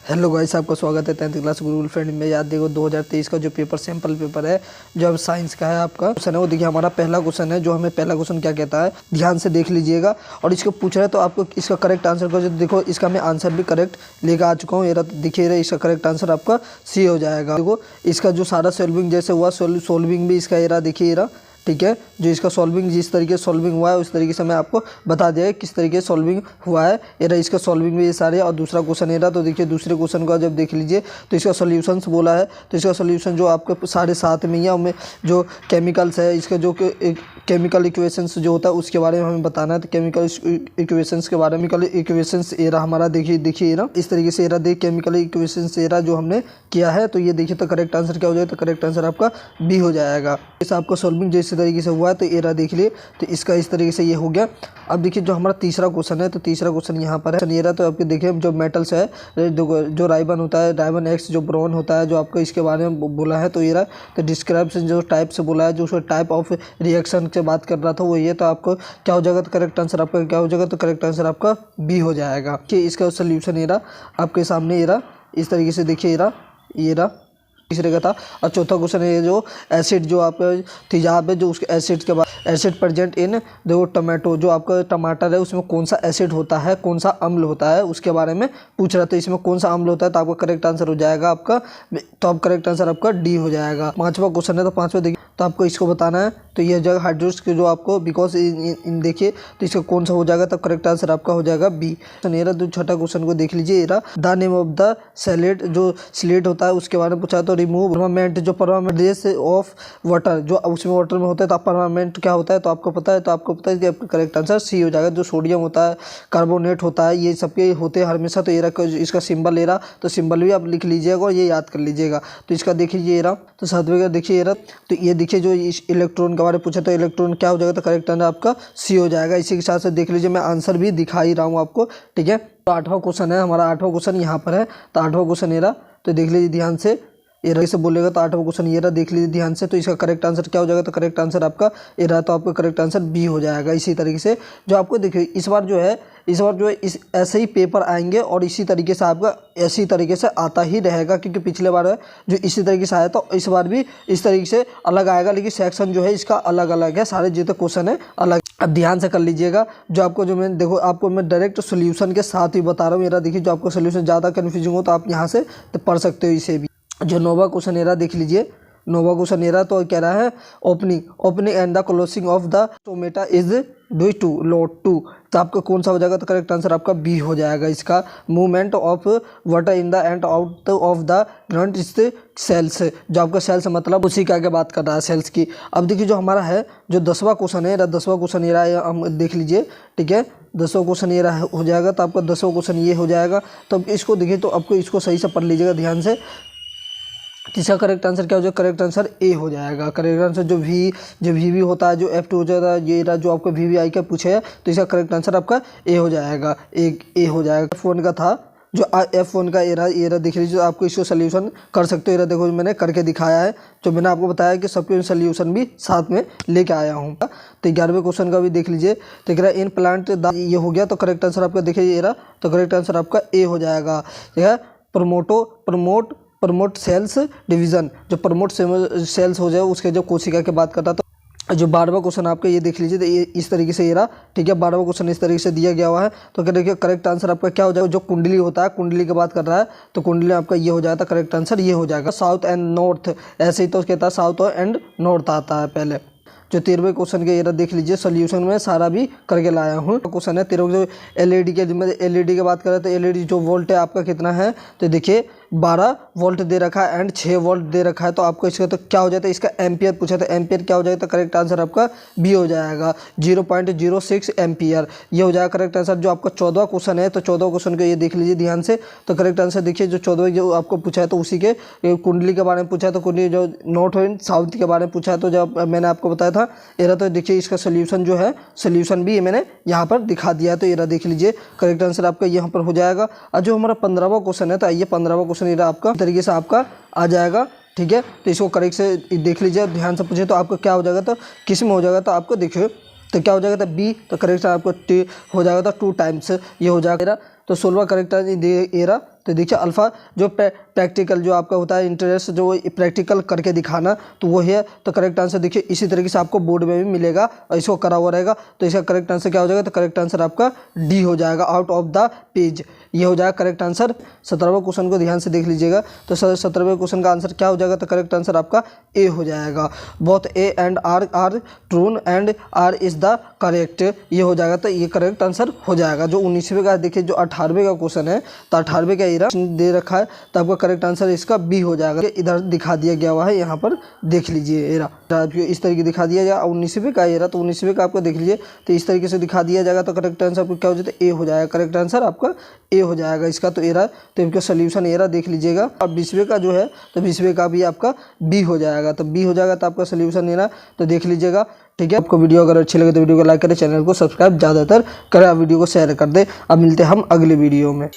Hello guys, आपका स्वागत है 10th क्लास गूगल फ्रेंड में। याद देखो 2023 का जो पेपर सैंपल पेपर है जो अब साइंस का है आपका क्वेश्चन है वो देखिए हमारा पहला क्वेश्चन है। जो हमें पहला क्वेश्चन क्या कहता है ध्यान से देख लीजिएगा और इसको पूछ रहा है तो आपको इसका करेक्ट आंसर को देखो। इसका मैं आंसर भी करेक्ट लेकर आ चुका हूँ। ये देखिए इसका करेक्ट आंसर आपका सी हो जाएगा। देखो इसका जो सारा सॉल्विंग जैसे हुआ सोल्विंग भी इसका एरा देखिए एरा ठीक है। जो इसका सॉल्विंग जिस तरीके से सॉल्विंग हुआ है उस तरीके से मैं आपको बता दिया है किस तरीके से सॉल्विंग हुआ है। ये रहा इसका सॉल्विंग में ये सारे। और दूसरा क्वेश्चन ये रहा तो देखिए दूसरे क्वेश्चन को जब देख लीजिए तो इसका सॉल्यूशंस बोला है। तो इसका सॉल्यूशन जो आपके साढ़े सात में या उनमें जो केमिकल्स है इसका जो केमिकल इक्वेशंस जो होता है उसके बारे में हमें बताना है। तो केमिकल इक्वेशंस के बारे में केमिकल इक्वेशंस एरा हमारा देखिए एरा इस तरीके से एरा देख केमिकल इक्वेशंस एरा जो हमने किया है। तो ये देखिए तो करेक्ट आंसर क्या हो जाएगा। तो करेक्ट आंसर आपका बी हो जाएगा। इस आपका सॉल्विंग जैसे तरीके से हुआ है तो एरा देख लिए तो इसका इस तरीके से ये हो गया। अब देखिए जो हमारा तीसरा क्वेश्चन है तो तीसरा क्वेश्चन यहाँ पर है। ये रहा तो आपके देखिए जो मेटल्स है जो राइबन होता है राइबन एक्स जो ब्रोन होता है जो आपको इसके बारे में बोला है। तो ये रहा तो डिस्क्राइब्स जो टाइप से बोला है जो उसको टाइप ऑफ रिएक्शन से बात कर रहा था वो ये। तो आपको क्या हो जाएगा तो करेक्ट आंसर आपका क्या हो जाएगा। तो करेक्ट आंसर आपका बी हो जाएगा कि इसका सोल्यूशन ये रहा आपके सामने ये रहा इस तरीके से देखिए ये रहा तीसरे का था। और चौथा क्वेश्चन है ये जो एसिड जो आपका तेजाब है जो उसके एसिड के बाद एसिड प्रेजेंट इन देखो टमाटो जो आपका टमाटर है उसमें कौन सा एसिड होता है कौन सा अम्ल होता है उसके बारे में पूछ रहा था। इसमें कौन सा अम्ल होता है तो आपका करेक्ट आंसर हो जाएगा आपका तो अब करेक्ट आंसर आपका डी हो जाएगा। पांचवा क्वेश्चन है तो पांचवा देखिए तो आपको इसको बताना है। तो ये जगह हाइड्रोक्स के जो आपको बिकॉज इन देखिए तो इसका कौन सा हो जाएगा तब करेक्ट आंसर आपका हो जाएगा बी। तो छठा क्वेश्चन को देख लीजिए the name of the salad जो स्लेट होता है उसके बारे में पूछा। तो रिमूव परमानेंट जो परमानेंट ऑफ वाटर जो उसमें वाटर में होता है तो परमानेंट क्या होता है तो आपको पता है। तो आपको पता है कि आपका करेक्ट आंसर सी हो जाएगा। जो सोडियम होता है कार्बोनेट होता है ये सबके होते हैं हमेशा। तो ये इसका सिंबल ले रहा तो सिंबल भी आप लिख लीजिएगा और ये याद कर लीजिएगा। तो इसका देखिए ये रहा तो सातवें का देखिए ये रहा तो ये देखिए जो इलेक्ट्रॉन के बारे में पूछा तो इलेक्ट्रॉन क्या हो जाएगा तो करेक्ट आंसर आपका सी हो जाएगा। इसी के साथ से देख लीजिए मैं आंसर भी दिखा ही रहा हूँ आपको ठीक है। तो आठवां क्वेश्चन है हमारा आठवां क्वेश्चन यहाँ पर है। तो आठवां क्वेश्चन ये रहा तो देख लीजिए ध्यान से ये रहा से बोलेगा। तो आठवां क्वेश्चन ये रहा देख लीजिए ध्यान से। तो इसका करेक्ट आंसर क्या हो जाएगा तो करेक्ट आंसर आपका ये रहा तो आपका करेक्ट आंसर बी हो जाएगा। इसी तरीके से जो आपको देखिए इस बार जो है इस ऐसे ही पेपर आएंगे और इसी तरीके से आपका ऐसी तरीके से आता ही रहेगा क्योंकि पिछले बार है जो इसी तरीके से आया तो इस बार भी इस तरीके से अलग आएगा। लेकिन सेक्शन जो है इसका अलग अलग है सारे जितने क्वेश्चन है अलग। अब ध्यान से कर लीजिएगा जो आपको जो मैं देखो आपको मैं डायरेक्ट सोल्यूशन के साथ ही बता रहा हूँ। मेरा देखिए जो आपको सोल्यूशन ज़्यादा कन्फ्यूजिंग हो तो आप यहाँ से पढ़ सकते हो इसे भी। जो नोवा क्वेश्चन एरा देख लीजिए नोवा क्वेश्चन एरा तो कह रहा है opening and the closing of the stomata is due to load to. तो आपका कौन सा हो जाएगा तो करेक्ट आंसर आपका बी हो जाएगा। इसका movement of water in the end out of the ground इस सेल्स जो आपका सेल्स मतलब उसी का आगे बात कर रहा है सेल्स की। अब देखिए जो हमारा है जो 10वां क्वेश्चन है 10वां क्वेश्चन ये रहा हम देख लीजिए ठीक है। 10वां क्वेश्चन ये रहा हो जाएगा तो आपका 10वां क्वेश्चन ये हो जाएगा। तो अब इसको देखिए तो आपको इसको सही से पढ़ लीजिएगा ध्यान से। इसका करेक्ट आंसर क्या हो जाएगा करेक्ट आंसर ए हो जाएगा। करेक्ट आंसर जो वी होता है जो F2 हो जाता है ये रहा जो आपको VVI का पूछे है तो इसका करेक्ट आंसर आपका ए हो जाएगा। ए हो जाएगा। F1 का था जो F1 का एरा देख लीजिए आपको इसको सोल्यूशन कर सकते हो। एरा देखो मैंने करके दिखाया है जो मैंने आपको बताया कि सबके सोल्यूशन भी साथ में लेके आया हूँ। तो 11वें क्वेश्चन का भी देख लीजिए तो कह इन प्लांट ये हो गया तो करेक्ट आंसर आपका देखिए एरा तो करेक्ट आंसर आपका ए हो जाएगा। ठीक है। प्रमोट सेल्स डिवीज़न जो प्रमोट सेल्स हो जाए उसके जो कोशिका की बात करता तो जो 12वां क्वेश्चन आपका ये देख लीजिए तो ये इस तरीके से ये रहा ठीक है। 12वां क्वेश्चन इस तरीके से दिया गया हुआ है। तो देखिए करेक्ट आंसर आपका क्या हो जाएगा जो कुंडली होता है कुंडली की बात कर रहा है तो कुंडली आपका ये हो जाता है करेक्ट आंसर ये हो जाएगा। साउथ एंड नॉर्थ ऐसे ही तो कहता है साउथ एंड नॉर्थ आता है पहले। जो 13वें क्वेश्चन के ये देख लीजिए सोल्यूशन में सारा भी करके लाया हूँ। क्वेश्चन है 13 जो एलईडी की बात करें तो एलईडी जो वोल्ट है आपका कितना है तो देखिए 12 वोल्ट दे रखा है एंड 6 वोल्ट दे रखा है। तो आपको इसका तो क्या हो जाता है इसका एम्पियर पूछा तो एम्पियर क्या हो जाएगा तो करेक्ट आंसर आपका बी हो जाएगा 0.06 एम्पियर ये हो जाएगा करेक्ट आंसर। जो आपका 14वां क्वेश्चन है तो 14वां क्वेश्चन को ये देख लीजिए ध्यान से। तो करेक्ट आंसर देखिए जो 14वां जो आपको पूछा है तो उसी के कुंडली के बारे में पूछा है। तो कुंडली जो नॉर्थ एंड साउथ के बारे में पूछा है तो जब मैंने आपको बताया था एरा तो देखिए इसका सोल्यूशन जो है सोल्यूशन भी मैंने यहाँ पर दिखा दिया है। तो एरा देख लीजिए करेक्ट आंसर आपका यहाँ पर हो जाएगा। और जो हमारा 15वां क्वेश्चन है तो आइए 15वां क्वेश्चन एरा आपका तरीके से आपका आ जाएगा ठीक है। तो इसको करेक्ट से देख लीजिए ध्यान से पूछे तो आपको क्या हो जाएगा तो किस में हो जाएगा तो आपको देखिए तो क्या हो जाएगा तो बी तो करेक्ट आपको टी हो जाएगा तो 2 टाइम्स ये हो जाएगा। तो 16वां करेक्ट एरा तो देखिए अल्फ़ा जो प्रैक्टिकल जो आपका होता है इंटरेस्ट जो प्रैक्टिकल करके दिखाना, तो वो है। तो करेक्ट आंसर देखिए इसी तरीके से आपको बोर्ड में भी मिलेगा और इसको करा हुआ रहेगा। तो इसका करेक्ट आंसर क्या हो जाएगा? तो करेक्ट आंसर आपका डी हो जाएगा, आउट ऑफ द पेज। ये हो जाएगा करेक्ट आंसर। 17वें क्वेश्चन को ध्यान से देख लीजिएगा। तो 17वें क्वेश्चन का आंसर क्या हो जाएगा? तो करेक्ट आंसर आपका ए हो जाएगा। Both A and R are true and R is the correct, ये हो जाएगा। तो ये करेक्ट आंसर हो जाएगा। जो 19वें का देखिए, जो 18वें का क्वेश्चन है, तो 18वें का एरा दे रखा है, तो आपका करेक्ट आंसर इसका बी हो जाएगा। इधर दिखा दिया गया हुआ है, यहाँ पर देख लीजिए एरा इस तरीके दिखा दिया जाएगा। 19वें का एरा, तो 19वें का आपको देख लीजिए, तो इस तरीके से दिखा दिया जाएगा। तो करेक्ट आंसर आपको क्या हो जाता है? ए हो जाएगा। करेक्ट आंसर आपका ए हो जाएगा इसका। तो एरा, तो इनका सोल्यूशन एरा देख लीजिएगा। अब 20वें का जो है, तो 20वें का भी आपका बी हो जाएगा। तो बी हो जाएगा, तो आपका सोल्यूशन एरा तो देख लीजिएगा। ठीक है, आपको वीडियो अगर अच्छी लगे तो वीडियो को लाइक करें, चैनल को सब्सक्राइब ज़्यादातर करें, वीडियो को शेयर कर दें। अब मिलते हैं हम अगले वीडियो में।